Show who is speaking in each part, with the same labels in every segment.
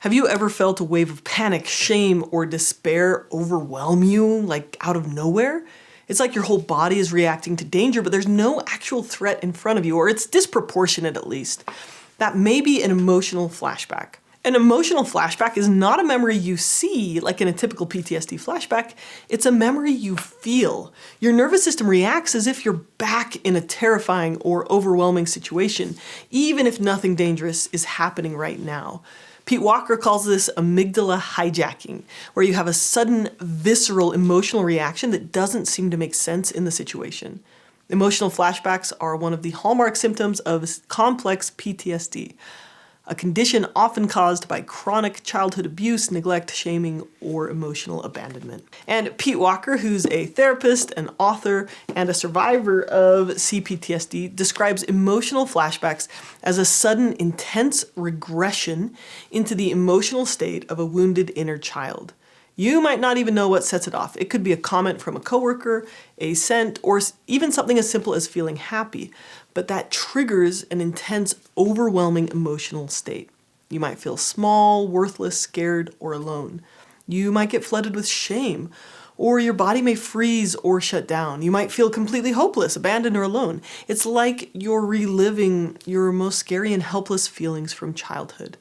Speaker 1: Have you ever felt a wave of panic, shame, or despair overwhelm you, like out of nowhere? It's like your whole body is reacting to danger, but there's no actual threat in front of you, or it's disproportionate at least. That may be an emotional flashback. An emotional flashback is not a memory you see, like in a typical PTSD flashback. It's a memory you feel. Your nervous system reacts as if you're back in a terrifying or overwhelming situation, even if nothing dangerous is happening right now. Pete Walker calls this amygdala hijacking, where you have a sudden, visceral emotional reaction that doesn't seem to make sense in the situation. Emotional flashbacks are one of the hallmark symptoms of complex PTSD, a condition often caused by chronic childhood abuse, neglect, shaming, or emotional abandonment. And Pete Walker, who's a therapist, an author, and a survivor of CPTSD, describes emotional flashbacks as a sudden, intense regression into the emotional state of a wounded inner child. You might not even know what sets it off. It could be a comment from a coworker, a scent, or even something as simple as feeling happy. But that triggers an intense, overwhelming emotional state. You might feel small, worthless, scared, or alone. You might get flooded with shame, or your body may freeze or shut down. You might feel completely hopeless, abandoned, or alone. It's like you're reliving your most scary and helpless feelings from childhood.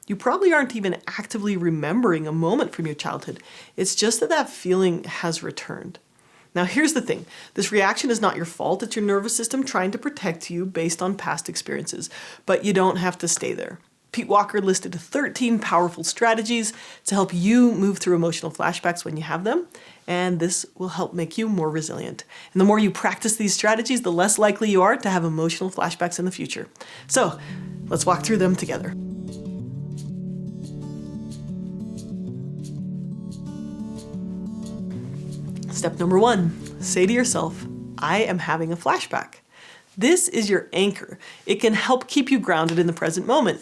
Speaker 1: You probably aren't even actively remembering a moment from your childhood. It's just that that feeling has returned. Now here's the thing, this reaction is not your fault, it's your nervous system trying to protect you based on past experiences, but you don't have to stay there. Pete Walker listed 13 powerful strategies to help you move through emotional flashbacks when you have them, and this will help make you more resilient. And the more you practice these strategies, the less likely you are to have emotional flashbacks in the future. So, let's walk through them together. Step number 1, say to yourself, I am having a flashback. This is your anchor. It can help keep you grounded in the present moment.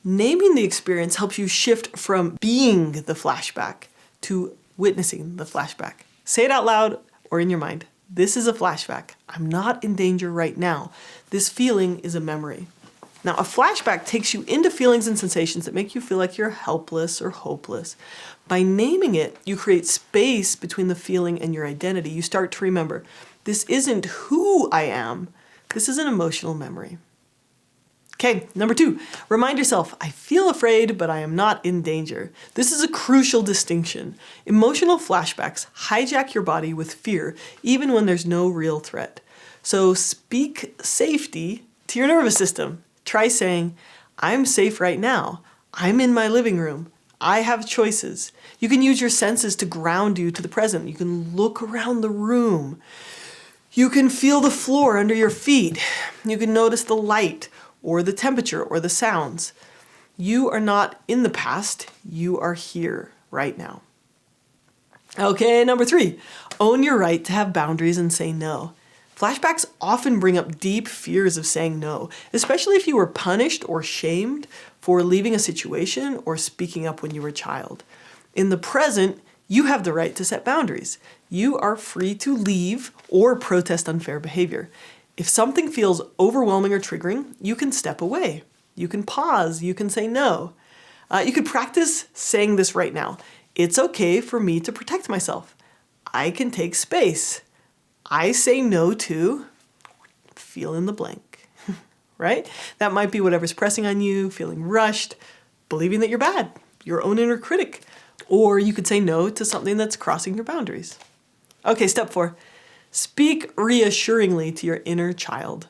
Speaker 1: Naming the experience helps you shift from being the flashback to witnessing the flashback. Say it out loud or in your mind. This is a flashback. I'm not in danger right now. This feeling is a memory. Now, a flashback takes you into feelings and sensations that make you feel like you're helpless or hopeless. By naming it, you create space between the feeling and your identity. You start to remember, this isn't who I am. This is an emotional memory. Okay, number 2, remind yourself, I feel afraid, but I am not in danger. This is a crucial distinction. Emotional flashbacks hijack your body with fear, even when there's no real threat. So speak safety to your nervous system. Try saying, I'm safe right now. I'm in my living room. I have choices. You can use your senses to ground you to the present. You can look around the room. You can feel the floor under your feet. You can notice the light or the temperature or the sounds. You are not in the past. You are here right now. Okay, number 3, own your right to have boundaries and say no. Flashbacks often bring up deep fears of saying no, especially if you were punished or shamed for leaving a situation or speaking up when you were a child. In the present, you have the right to set boundaries. You are free to leave or protest unfair behavior. If something feels overwhelming or triggering, you can step away. You can pause. You can say no. You could practice saying this right now. It's okay for me to protect myself. I can take space. I say no to fill in the blank, right? That might be whatever's pressing on you, feeling rushed, believing that you're bad, your own inner critic, or you could say no to something that's crossing your boundaries. Okay, step 4, speak reassuringly to your inner child.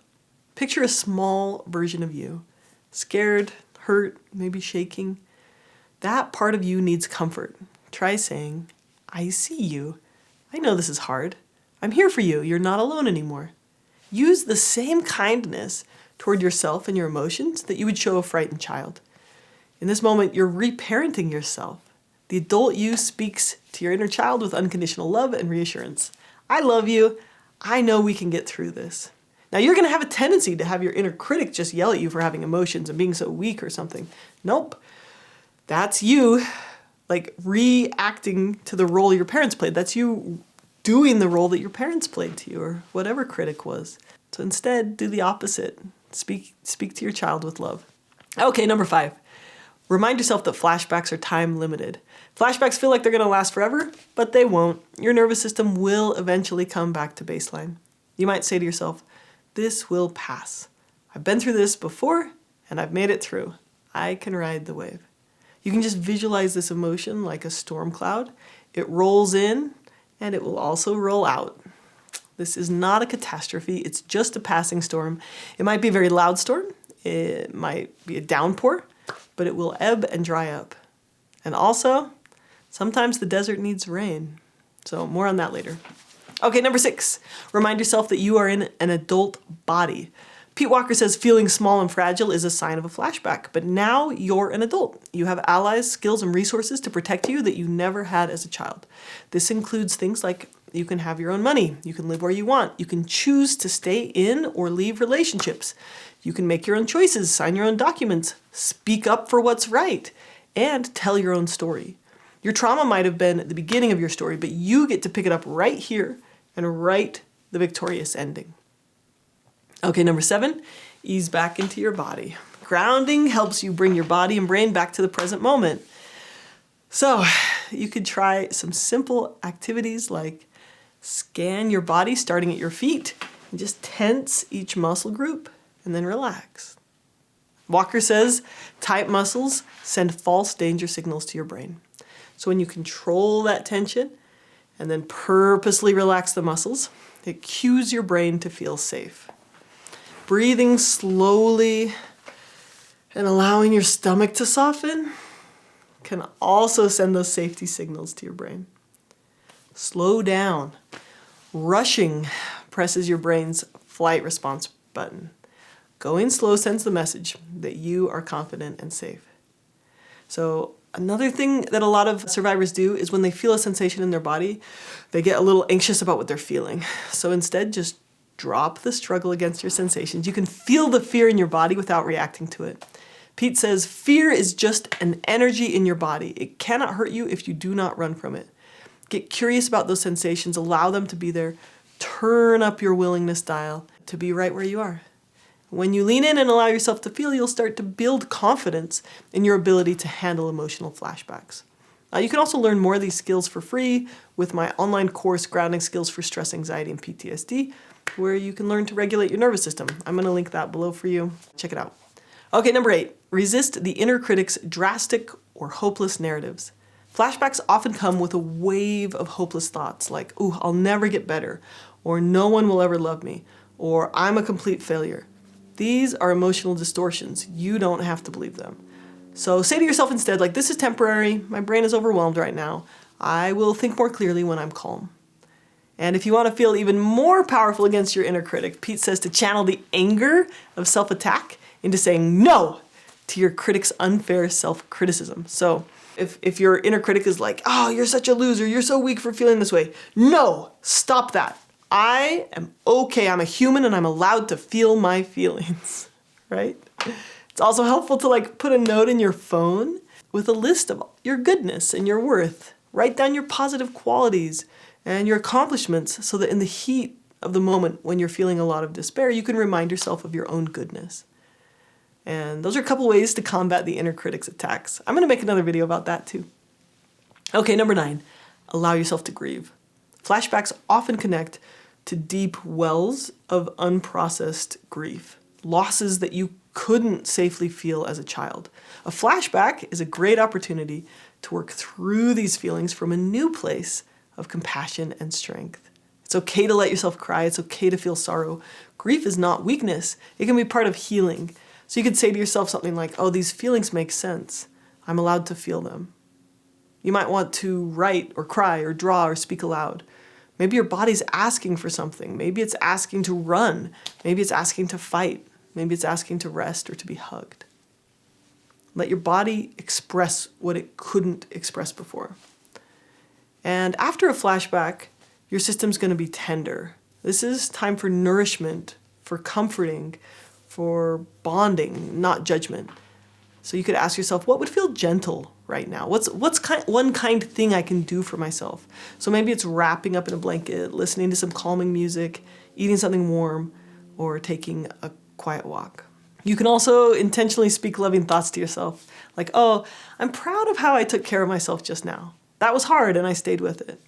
Speaker 1: Picture a small version of you, scared, hurt, maybe shaking. That part of you needs comfort. Try saying, I see you. I know this is hard. I'm here for you. You're not alone anymore. Use the same kindness toward yourself and your emotions that you would show a frightened child. In this moment, you're reparenting yourself. The adult you speaks to your inner child with unconditional love and reassurance. I love you. I know we can get through this. Now, you're going to have a tendency to have your inner critic just yell at you for having emotions and being so weak or something. Nope. That's you, like, reacting to the role your parents played. That's you doing the role that your parents played to you, or whatever critic was. So instead, do the opposite. Speak to your child with love. Okay, number 5. Remind yourself that flashbacks are time limited. Flashbacks feel like they're going to last forever, but they won't. Your nervous system will eventually come back to baseline. You might say to yourself, this will pass. I've been through this before, and I've made it through. I can ride the wave. You can just visualize this emotion like a storm cloud. It rolls in, and it will also roll out. This is not a catastrophe. It's just a passing storm. It might be a very loud storm. It might be a downpour, but it will ebb and dry up. And also, sometimes the desert needs rain. So more on that later. Okay, number 6, remind yourself that you are in an adult body. Pete Walker says feeling small and fragile is a sign of a flashback, but now you're an adult. You have allies, skills, and resources to protect you that you never had as a child. This includes things like you can have your own money, you can live where you want, you can choose to stay in or leave relationships, you can make your own choices, sign your own documents, speak up for what's right, and tell your own story. Your trauma might have been at the beginning of your story, but you get to pick it up right here and write the victorious ending. Okay, number 7, ease back into your body. Grounding helps you bring your body and brain back to the present moment. So you could try some simple activities like scan your body starting at your feet and just tense each muscle group and then relax. Walker says tight muscles send false danger signals to your brain. So when you control that tension and then purposely relax the muscles, it cues your brain to feel safe. Breathing slowly and allowing your stomach to soften can also send those safety signals to your brain. Slow down. Rushing presses your brain's flight response button. Going slow sends the message that you are confident and safe. So another thing that a lot of survivors do is when they feel a sensation in their body, they get a little anxious about what they're feeling. So instead, just drop the struggle against your sensations. You can feel the fear in your body without reacting to it. Pete says, fear is just an energy in your body. It cannot hurt you if you do not run from it. Get curious about those sensations. Allow them to be there. Turn up your willingness dial to be right where you are. When you lean in and allow yourself to feel, you'll start to build confidence in your ability to handle emotional flashbacks. You can also learn more of these skills for free with my online course, Grounding Skills for Stress, Anxiety, and PTSD, where you can learn to regulate your nervous system. I'm going to link that below for you. Check it out. Okay, number 8, resist the inner critic's drastic or hopeless narratives. Flashbacks often come with a wave of hopeless thoughts like, ooh, I'll never get better, or no one will ever love me, or I'm a complete failure. These are emotional distortions. You don't have to believe them. So say to yourself instead, like, this is temporary, my brain is overwhelmed right now. I will think more clearly when I'm calm. And if you want to feel even more powerful against your inner critic, Pete says to channel the anger of self-attack into saying no to your critic's unfair self-criticism. So if your inner critic is like, oh, you're such a loser, you're so weak for feeling this way. No, stop that. I am okay, I'm a human and I'm allowed to feel my feelings, right? It's also helpful to put a note in your phone with a list of your goodness and your worth. Write down your positive qualities and your accomplishments so that in the heat of the moment when you're feeling a lot of despair, you can remind yourself of your own goodness. And those are a couple ways to combat the inner critic's attacks. I'm going to make another video about that too. Okay, number 9, allow yourself to grieve. Flashbacks often connect to deep wells of unprocessed grief, losses that you couldn't safely feel as a child. A flashback is a great opportunity to work through these feelings from a new place of compassion and strength. It's okay to let yourself cry. It's okay to feel sorrow. Grief is not weakness. It can be part of healing. So you could say to yourself something like, oh, these feelings make sense. I'm allowed to feel them. You might want to write or cry or draw or speak aloud. Maybe your body's asking for something. Maybe it's asking to run. Maybe it's asking to fight. Maybe it's asking to rest or to be hugged. Let your body express what it couldn't express before. And after a flashback, your system's going to be tender. This is time for nourishment, for comforting, for bonding, not judgment. So you could ask yourself, what would feel gentle right now? What's one kind thing I can do for myself? So maybe it's wrapping up in a blanket, listening to some calming music, eating something warm, or taking a quiet walk. You can also intentionally speak loving thoughts to yourself, like, oh, I'm proud of how I took care of myself just now. That was hard and I stayed with it.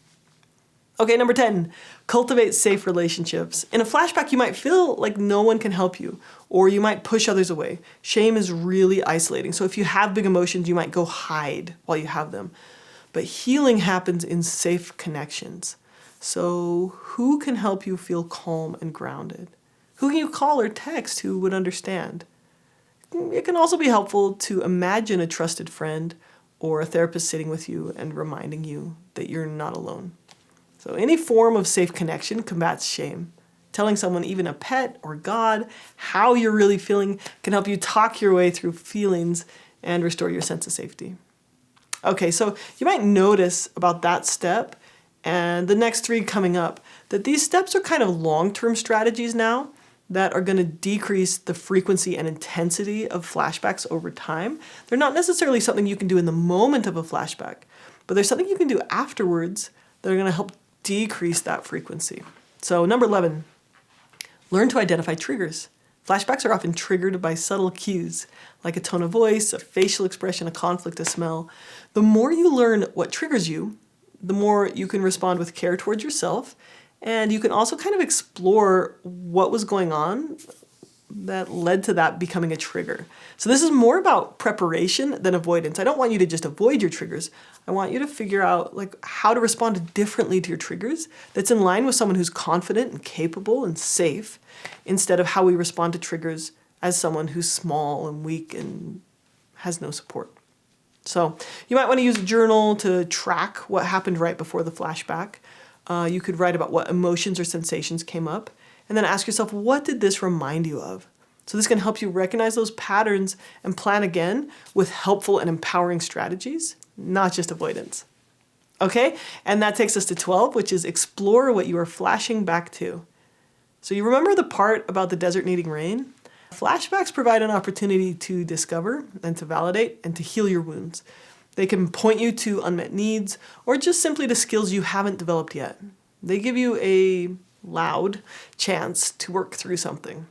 Speaker 1: Okay, number 10, cultivate safe relationships. In a flashback, you might feel like no one can help you, or you might push others away. Shame is really isolating. So if you have big emotions, you might go hide while you have them. But healing happens in safe connections. So who can help you feel calm and grounded? Who can you call or text who would understand? It can also be helpful to imagine a trusted friend or a therapist sitting with you and reminding you that you're not alone. So any form of safe connection combats shame. Telling someone, even a pet or God, how you're really feeling can help you talk your way through feelings and restore your sense of safety. Okay, so you might notice about that step and the next 3 coming up that these steps are kind of long-term strategies now that are going to decrease the frequency and intensity of flashbacks over time. They're not necessarily something you can do in the moment of a flashback, but there's something you can do afterwards that are going to help decrease that frequency. So number 11, learn to identify triggers. Flashbacks are often triggered by subtle cues, like a tone of voice, a facial expression, a conflict, a smell. The more you learn what triggers you, the more you can respond with care towards yourself, and you can also kind of explore what was going on that led to that becoming a trigger. So this is more about preparation than avoidance. I don't want you to just avoid your triggers. I want you to figure out how to respond differently to your triggers that's in line with someone who's confident and capable and safe, instead of how we respond to triggers as someone who's small and weak and has no support. So you might want to use a journal to track what happened right before the flashback. You could write about what emotions or sensations came up, and then ask yourself, what did this remind you of? So this can help you recognize those patterns and plan again with helpful and empowering strategies, not just avoidance. Okay, and that takes us to 12, which is explore what you are flashing back to. So you remember the part about the desert needing rain? Flashbacks provide an opportunity to discover and to validate and to heal your wounds. They can point you to unmet needs or just simply to skills you haven't developed yet. They give you a loud chance to work through something.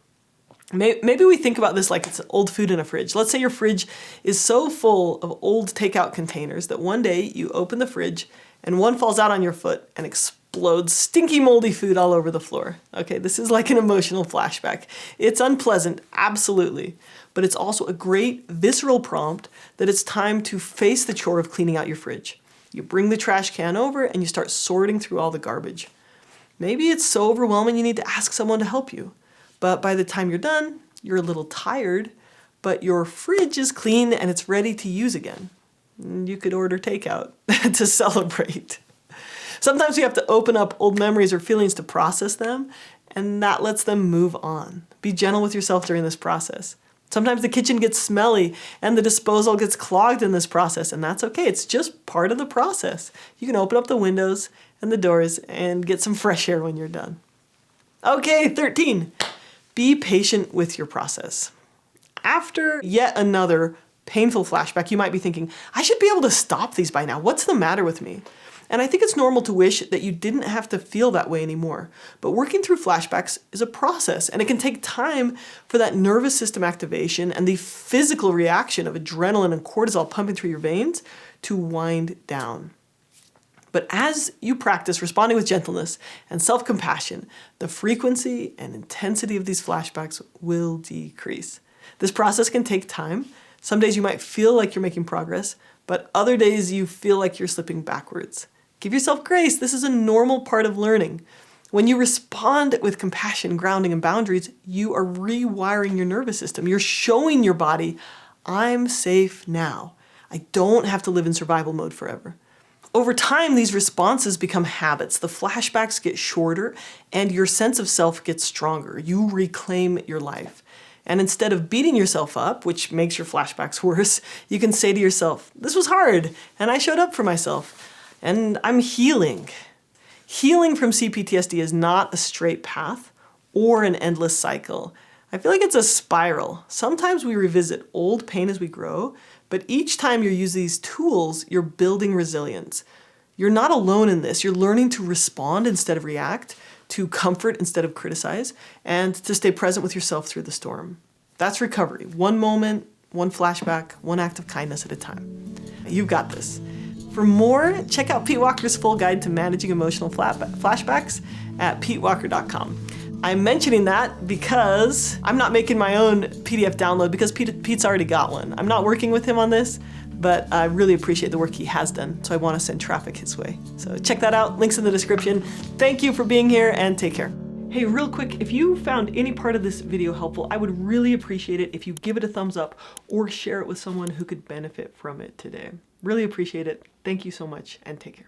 Speaker 1: Maybe we think about this like it's old food in a fridge. Let's say your fridge is so full of old takeout containers that one day you open the fridge and one falls out on your foot and explodes stinky, moldy food all over the floor. Okay, this is like an emotional flashback. It's unpleasant, absolutely, but it's also a great visceral prompt that it's time to face the chore of cleaning out your fridge. You bring the trash can over and you start sorting through all the garbage. Maybe it's so overwhelming you need to ask someone to help you. But by the time you're done, you're a little tired, but your fridge is clean and it's ready to use again. You could order takeout to celebrate. Sometimes you have to open up old memories or feelings to process them, and that lets them move on. Be gentle with yourself during this process. Sometimes the kitchen gets smelly and the disposal gets clogged in this process, and that's okay. It's just part of the process. You can open up the windows and the doors and get some fresh air when you're done. Okay, 13. Be patient with your process. After yet another painful flashback, you might be thinking, I should be able to stop these by now. What's the matter with me? And I think it's normal to wish that you didn't have to feel that way anymore. But working through flashbacks is a process, and it can take time for that nervous system activation and the physical reaction of adrenaline and cortisol pumping through your veins to wind down. But as you practice responding with gentleness and self-compassion, the frequency and intensity of these flashbacks will decrease. This process can take time. Some days you might feel like you're making progress, but other days you feel like you're slipping backwards. Give yourself grace. This is a normal part of learning. When you respond with compassion, grounding, and boundaries, you are rewiring your nervous system. You're showing your body, I'm safe now. I don't have to live in survival mode forever. Over time, these responses become habits. The flashbacks get shorter and your sense of self gets stronger. You reclaim your life. And instead of beating yourself up, which makes your flashbacks worse, you can say to yourself, this was hard and I showed up for myself and I'm healing. Healing from CPTSD is not a straight path or an endless cycle. I feel like it's a spiral. Sometimes we revisit old pain as we grow, but each time you use these tools, you're building resilience. You're not alone in this. You're learning to respond instead of react, to comfort instead of criticize, and to stay present with yourself through the storm. That's recovery. One moment, one flashback, one act of kindness at a time. You've got this. For more, check out Pete Walker's full guide to managing emotional flashbacks at petewalker.com. I'm mentioning that because I'm not making my own PDF download because Pete's already got one. I'm not working with him on this, but I really appreciate the work he has done, so I want to send traffic his way. So check that out, links in the description. Thank you for being here and take care. Hey, real quick, if you found any part of this video helpful, I would really appreciate it if you give it a thumbs up or share it with someone who could benefit from it today. Really appreciate it. Thank you so much and take care.